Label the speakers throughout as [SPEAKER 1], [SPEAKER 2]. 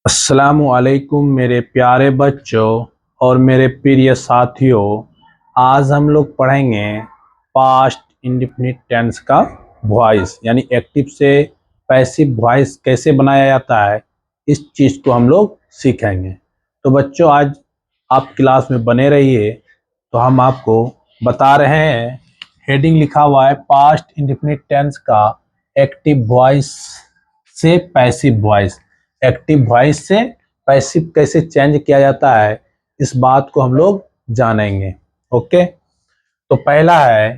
[SPEAKER 1] अस्सलामुअलैकुम मेरे प्यारे बच्चों और मेरे प्रिय साथियों। आज हम लोग पढ़ेंगे पास्ट इंडेफिनिट टेंस का वॉइस यानी एक्टिव से पैसिव वॉइस कैसे बनाया जाता है, इस चीज़ को हम लोग सीखेंगे। तो बच्चों आज आप क्लास में बने रहिए। तो हम आपको बता रहे हैं, हेडिंग लिखा हुआ है पास्ट इंडेफिनिट टेंस का एक्टिव वॉइस से पैसिव वॉइस। एक्टिव वॉइस से पैसिव कैसे चेंज किया जाता है, इस बात को हम लोग जानेंगे। ओके, तो पहला है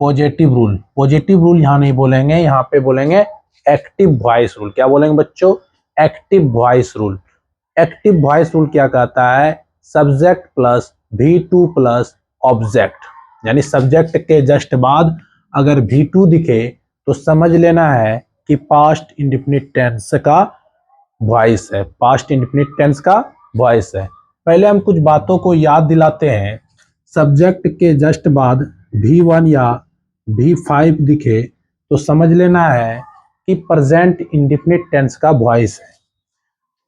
[SPEAKER 1] पॉजिटिव रूल। पॉजिटिव रूल यहाँ नहीं बोलेंगे, यहाँ पे बोलेंगे एक्टिव वॉइस रूल। क्या बोलेंगे बच्चों? Active voice rule. Active voice rule क्या कहता है? Subject plus V2 plus object, यानी सब्जेक्ट के जस्ट बाद अगर V2 दिखे तो समझ लेना है कि पास्ट इंडेफिनिट टेंस का वॉइस है। पास्ट इंडेफिनिट टेंस का वॉइस है। पहले हम कुछ बातों को याद दिलाते हैं। सब्जेक्ट के जस्ट बाद V1 या V5 दिखे तो समझ लेना है कि प्रेजेंट इंडेफिनिट टेंस का वॉइस है,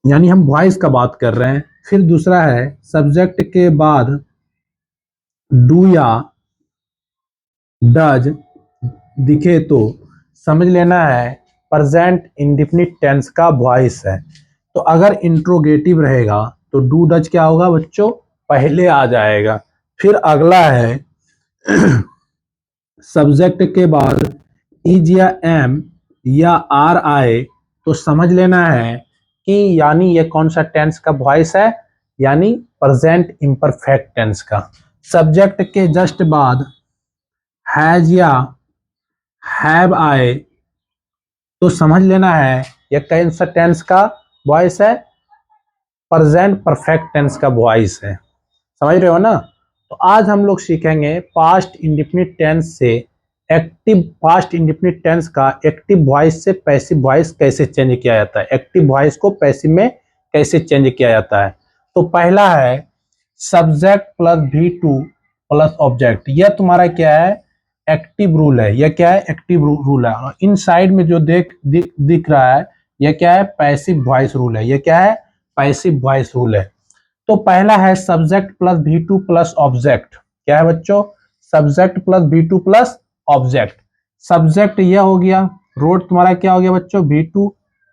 [SPEAKER 1] यानी हम वॉइस का बात कर रहे हैं। फिर दूसरा है सब्जेक्ट के बाद डू या डज दिखे तो समझ लेना है प्रेजेंट इंडेफिनिट टेंस का वॉइस है। तो अगर इंट्रोगेटिव रहेगा तो डू डज क्या होगा बच्चों? पहले आ जाएगा। फिर अगला है सब्जेक्ट के बाद इज या एम या आर आए तो समझ लेना है कि यानी ये कौन सा टेंस का वॉइस है, यानी प्रेजेंट इम्परफेक्ट टेंस का। सब्जेक्ट के जस्ट बाद हैज या हैव आए तो समझ लेना है यह कौन सा टेंस का वॉइस है? प्रेजेंट परफेक्ट टेंस का वॉइस है। समझ रहे हो ना? तो आज हम लोग सीखेंगे पास्ट इंडेफिनिट टेंस से एक्टिव पास्ट इंडेफिनिट टेंस का एक्टिव वॉइस से पैसिव वॉइस कैसे चेंज किया जाता है, एक्टिव वॉइस को पैसिव में कैसे चेंज किया जाता है। तो पहला है subject plus V2 plus object. यह तुम्हारा क्या है? एक्टिव रूल है। यह क्या है? एक्टिव रूल है। और इन साइड में जो दिख रहा है यह क्या है? पैसिव वॉइस रूल है। यह क्या है? पैसिव वॉइस रूल है। तो पहला है subject plus V2 plus object. क्या है बच्चों? Subject plus V2 plus object. Subject यह हो गया, रोड तुम्हारा क्या हो गया बच्चों? V2,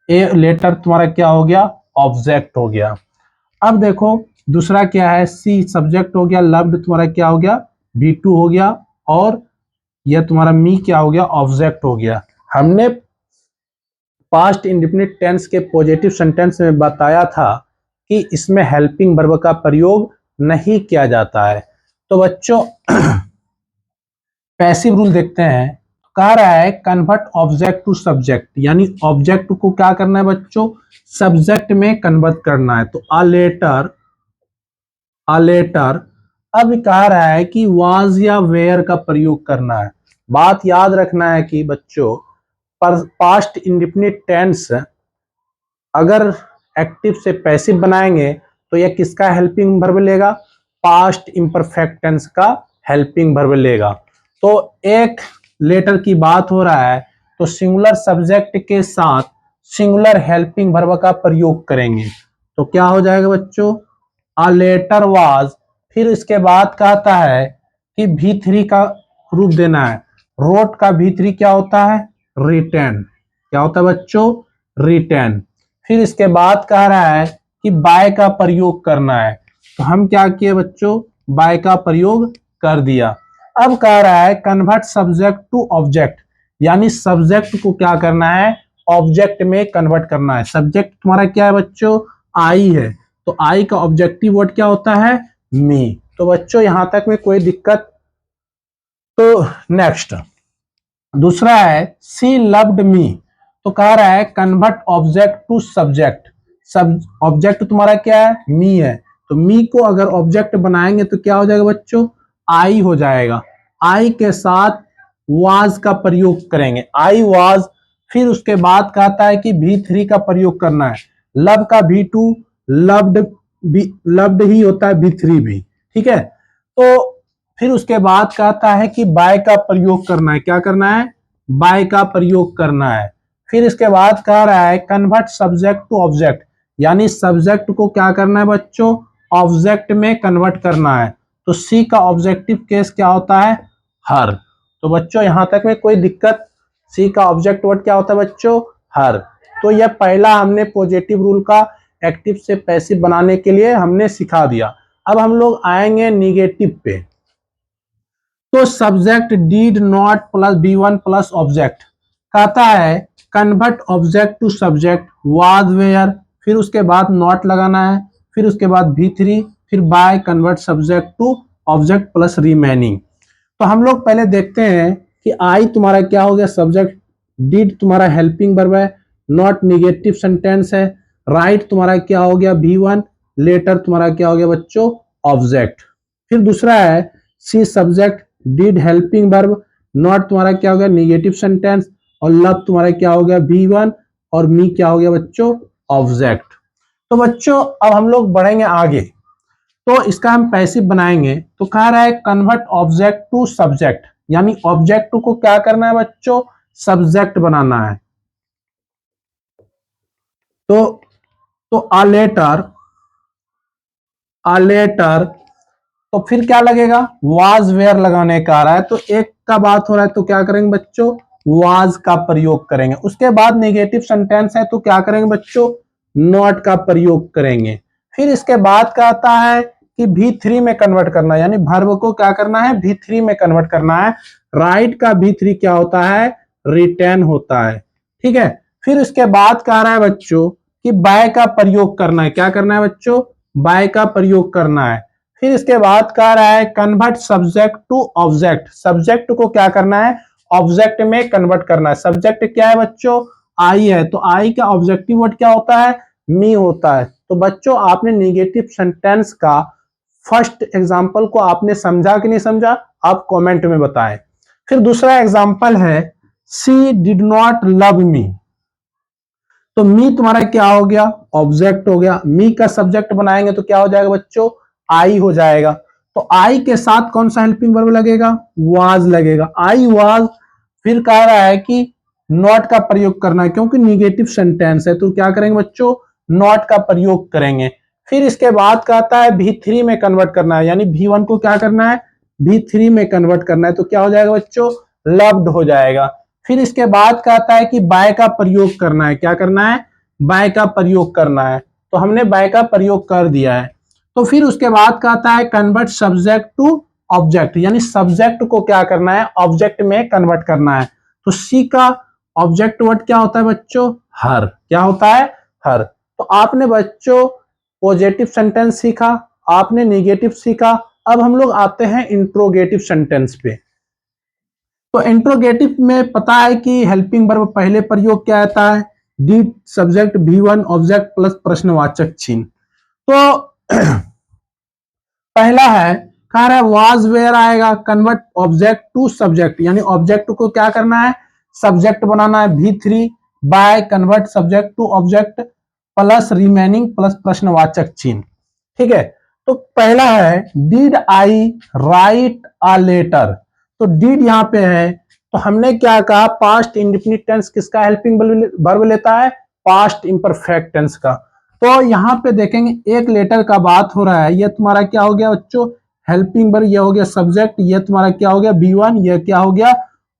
[SPEAKER 1] ए लेटर तुम्हारा क्या हो गया? ऑब्जेक्ट हो गया। अब देखो दूसरा क्या है? सी सब्जेक्ट हो गया, लव्ड तुम्हारा क्या हो गया? V2 हो गया, और यह तुम्हारा मी क्या हो गया? ऑब्जेक्ट हो गया। हमने पास्ट इंडेफिनिट टेंस के पॉजिटिव सेंटेंस में बताया था कि इसमें हेल्पिंग वर्ब का प्रयोग नहीं किया जाता है। तो बच्चों पैसिव रूल देखते हैं। कह रहा है कन्वर्ट ऑब्जेक्ट टू सब्जेक्ट, यानी ऑब्जेक्ट को क्या करना है बच्चों? सब्जेक्ट में कन्वर्ट करना है। तो अ लेटर अब कह रहा है कि वाज या वेयर का प्रयोग करना है। बात याद रखना है कि बच्चों पास्ट इंडेफिनिट टेंस अगर एक्टिव से पैसिव बनाएंगे तो यह किसका हेल्पिंग वर्ब लेगा? पास्ट इम्परफेक्ट टेंस का हेल्पिंग वर्ब लेगा। तो एक लेटर की बात हो रहा है तो सिंगुलर सब्जेक्ट के साथ सिंगुलर हेल्पिंग वर्ब का प्रयोग करेंगे। तो क्या हो जाएगा बच्चों? A letter was. फिर इसके बाद कहता है कि V3 का रूप देना है। रोट का V3 क्या होता है? रिटर्न। क्या होता है बच्चों? रिटर्न। फिर इसके बाद कह रहा है कि बाय का प्रयोग करना है। तो हम क्या किए बच्चों? बाय का प्रयोग कर दिया। अब कह रहा है कन्वर्ट सब्जेक्ट टू ऑब्जेक्ट, यानी सब्जेक्ट को क्या करना है? ऑब्जेक्ट में कन्वर्ट करना है। सब्जेक्ट तुम्हारा क्या है बच्चों? आई है। तो आई का ऑब्जेक्टिव वर्ड क्या होता है? मी। तो बच्चों यहां तक में कोई दिक्कत? तो नेक्स्ट दूसरा है सी लव्ड मी। तो कह रहा है कन्वर्ट ऑब्जेक्ट टू सब्जेक्ट। सब ऑब्जेक्ट तुम्हारा क्या है? मी है। तो मी को अगर ऑब्जेक्ट बनाएंगे तो क्या हो जाएगा बच्चों? आई हो जाएगा। आई के साथ वाज का प्रयोग करेंगे, आई वाज। फिर उसके बाद कहता है कि V3 का प्रयोग करना है। लव का V2, लव्ड लव्ड ही होता है V3 भी, ठीक है। तो फिर उसके बाद कहता है कि बाय का प्रयोग करना है। क्या करना है? बाय का प्रयोग करना है। फिर इसके बाद कह रहा है कन्वर्ट सब्जेक्ट टू ऑब्जेक्ट, यानी सब्जेक्ट को क्या करना है बच्चों, ऑब्जेक्ट में कन्वर्ट करना है। तो सी का ऑब्जेक्टिव केस क्या होता है, हर। तो बच्चों यहां तक में कोई दिक्कत, सी का ऑब्जेक्ट वर्ड क्या होता है बच्चों, हर। तो यह पहला हमने पॉजिटिव रूल का एक्टिव से पैसिव बनाने के लिए हमने सिखा दिया। अब हम लोग आएंगे निगेटिव पे। तो subject did not plus B1 plus object कहता है convert object to subject was were, फिर उसके बाद नॉट लगाना है, फिर उसके बाद V3, फिर by convert subject to object plus remaining. तो हम लोग पहले देखते हैं कि आई तुम्हारा क्या हो गया, सब्जेक्ट, डिड तुम्हारा हेल्पिंग वर्ब है, नॉट निगेटिव सेंटेंस है, राइट तुम्हारा क्या हो गया V1, लेटर तुम्हारा क्या हो गया बच्चों, ऑब्जेक्ट। फिर दूसरा है C subject, did helping verb, not तुम्हारा क्या हो गया निगेटिव सेंटेंस, और लव तुम्हारा क्या हो गया V1, और मी क्या हो गया बच्चों, ऑब्जेक्ट। तो बच्चों अब हम लोग बढ़ेंगे आगे, तो इसका हम पैसिव बनाएंगे। तो कह रहा है कन्वर्ट ऑब्जेक्ट टू सब्जेक्ट, यानी ऑब्जेक्ट को क्या करना है बच्चों, सब्जेक्ट बनाना है। तो आ लेटर, तो फिर क्या लगेगा, वाज वेयर लगाने का आ रहा है, तो एक का बात हो रहा है तो क्या करेंगे बच्चों, वाज का प्रयोग करेंगे। उसके बाद नेगेटिव सेंटेंस है तो क्या करेंगे बच्चों, नॉट का प्रयोग करेंगे। फिर इसके बाद क्या आता है कि V3 में कन्वर्ट करना है, यानी वर्ब को क्या करना है, V3 में कन्वर्ट करना है। राइट का V3 क्या होता है, रिटर्न होता है, ठीक है। फिर इसके बाद कह रहा है बच्चों कि बाय का प्रयोग करना है, क्या करना है बच्चों, बाय का प्रयोग करना है। फिर इसके बाद कह रहा है convert subject to object, subject को क्या करना है, ऑब्जेक्ट में कन्वर्ट करना है। सब्जेक्ट क्या है बच्चों, आई है, तो आई का ऑब्जेक्टिव वर्ड क्या होता है, मी होता है। तो बच्चों आपने निगेटिव सेंटेंस का फर्स्ट एग्जांपल को आपने समझा कि नहीं समझा, आप कमेंट में बताएं। फिर दूसरा एग्जांपल है सी डिड नॉट लव मी, तो मी तुम्हारा क्या हो गया, ऑब्जेक्ट हो गया। मी का सब्जेक्ट बनाएंगे तो क्या हो जाएगा बच्चों, आई हो जाएगा। तो आई के साथ कौन सा हेल्पिंग वर्ब लगेगा, वाज लगेगा, आई वाज। फिर कह रहा है कि नॉट का प्रयोग करना है, क्योंकि निगेटिव सेंटेंस है तो क्या करेंगे बच्चों, नॉट का प्रयोग करेंगे। फिर इसके बाद कहता है V3 में कन्वर्ट करना है, यानी V1 को क्या करना है, V3 में कन्वर्ट करना है, तो क्या हो जाएगा बच्चों, लव्ड हो जाएगा। फिर इसके बाद कहता है कि बाय का प्रयोग करना है, क्या करना है, बाय का प्रयोग करना है, तो हमने बाय का प्रयोग कर दिया है। तो फिर उसके बाद कहता है कन्वर्ट सब्जेक्ट टू ऑब्जेक्ट, यानी सब्जेक्ट को क्या करना है, ऑब्जेक्ट में कन्वर्ट करना है। तो सी का ऑब्जेक्ट वर्ड क्या होता है बच्चों, हर, क्या होता है, हर। तो आपने बच्चों पॉजिटिव सेंटेंस सीखा, आपने निगेटिव सीखा। अब हम लोग आते हैं इंट्रोगेटिव सेंटेंस पे। तो इंट्रोगेटिव में पता है कि हेल्पिंग वर्ब पहले प्रयोग क्या आता है, did subject V1 object plus प्रश्नवाचक चिन्ह। तो पहला है, कह रहा है वाज वेयर आएगा, कन्वर्ट ऑब्जेक्ट टू सब्जेक्ट, यानी ऑब्जेक्ट को क्या करना है, सब्जेक्ट बनाना है। V3 by convert subject to object plus remaining plus प्रश्नवाचक चिन्ह, ठीक है। तो पहला है did I write a letter, तो डिड यहां पे है, तो हमने क्या कहा, पास्ट इंडेफिनिट टेंस किसका हेल्पिंग वर्ब लेता है, पास्ट इंपरफेक्ट टेंस का। तो यहाँ पे देखेंगे एक लेटर का बात हो रहा है, ये तुम्हारा क्या हो गया बच्चों, हेल्पिंग वर्ब, ये हो गया सब्जेक्ट, ये तुम्हारा क्या हो गया V1, ये क्या हो गया,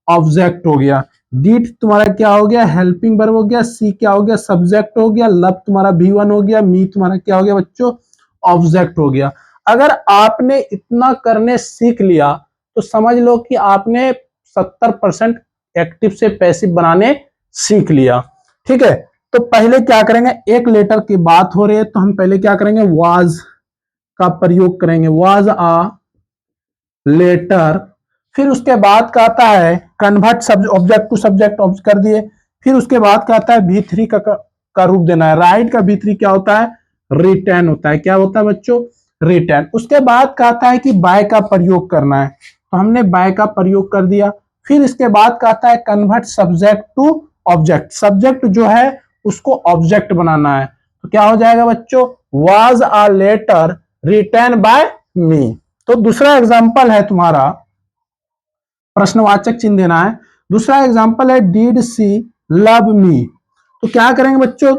[SPEAKER 1] ऑब्जेक्ट हो गया। डिड तुम्हारा क्या हो गया, हेल्पिंग वर्ब हो गया, सी क्या हो गया, सब्जेक्ट हो गया, लव तुम्हारा V1 हो गया, मी तुम्हारा क्या हो गया बच्चों, ऑब्जेक्ट हो गया। अगर आपने इतना करने सीख लिया तो समझ लो कि आपने 70% एक्टिव से पैसिव बनाने सीख लिया, ठीक है। तो पहले क्या करेंगे, एक लेटर की बात हो रही है तो हम पहले क्या करेंगे, वाज का प्रयोग करेंगे, वाज आ लेटर। फिर उसके बाद कहता है कन्वर्ट ऑब्जेक्ट टू सब्जेक्ट कर दिए। फिर उसके बाद कहता है V3 का रूप देना है। राइट का V3 क्या होता है, रिटर्न होता है, क्या होता है बच्चों, रिटर्न। उसके बाद कहता है कि बाय का प्रयोग करना है, तो हमने बाय का प्रयोग कर दिया। फिर इसके बाद कहता है convert subject to object, subject जो है उसको ऑब्जेक्ट बनाना है, तो क्या हो जाएगा बच्चों, was a letter return by me. तो दूसरा एग्जांपल है तुम्हारा, प्रश्नवाचक चिन्ह देना है। दूसरा एग्जांपल है डिड सी लव मी, तो क्या करेंगे बच्चों,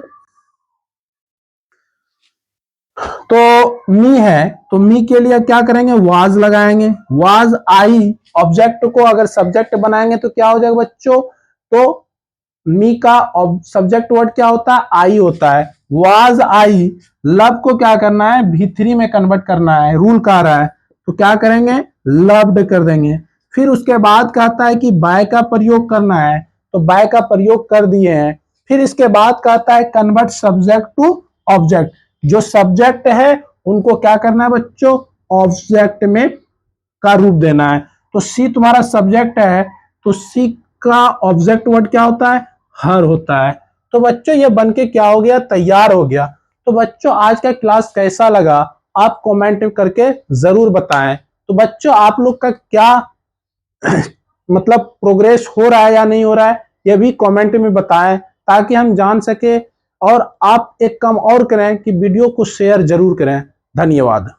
[SPEAKER 1] तो मी है, तो मी के लिए क्या करेंगे, वाज लगाएंगे। वाज आई, ऑब्जेक्ट को अगर सब्जेक्ट बनाएंगे तो क्या हो जाएगा बच्चों, तो मी का सब्जेक्ट वर्ड क्या होता है, आई होता है। वाज आई, लव को क्या करना है, V3 में कन्वर्ट करना है, रूल कह रहा है, तो क्या करेंगे, लव्ड कर देंगे। फिर उसके बाद कहता है कि बाय का प्रयोग करना है, तो बाय का प्रयोग कर दिए हैं। फिर इसके बाद कहता है कन्वर्ट सब्जेक्ट टू ऑब्जेक्ट, जो सब्जेक्ट है उनको क्या करना है बच्चों, ऑब्जेक्ट में का रूप देना है। तो सी तुम्हारा सब्जेक्ट है, तो सी का ऑब्जेक्ट वर्ड क्या होता है, हर होता है। तो बच्चों ये बनके क्या हो गया, तैयार हो गया। तो बच्चों आज का क्लास कैसा लगा आप कमेंट करके जरूर बताएं। तो बच्चों आप लोग का क्या मतलब प्रोग्रेस हो रहा है या नहीं हो रहा है, ये भी कमेंट में बताएं ताकि हम जान सके। और आप एक काम और करें कि वीडियो को शेयर जरूर करें। धन्यवाद।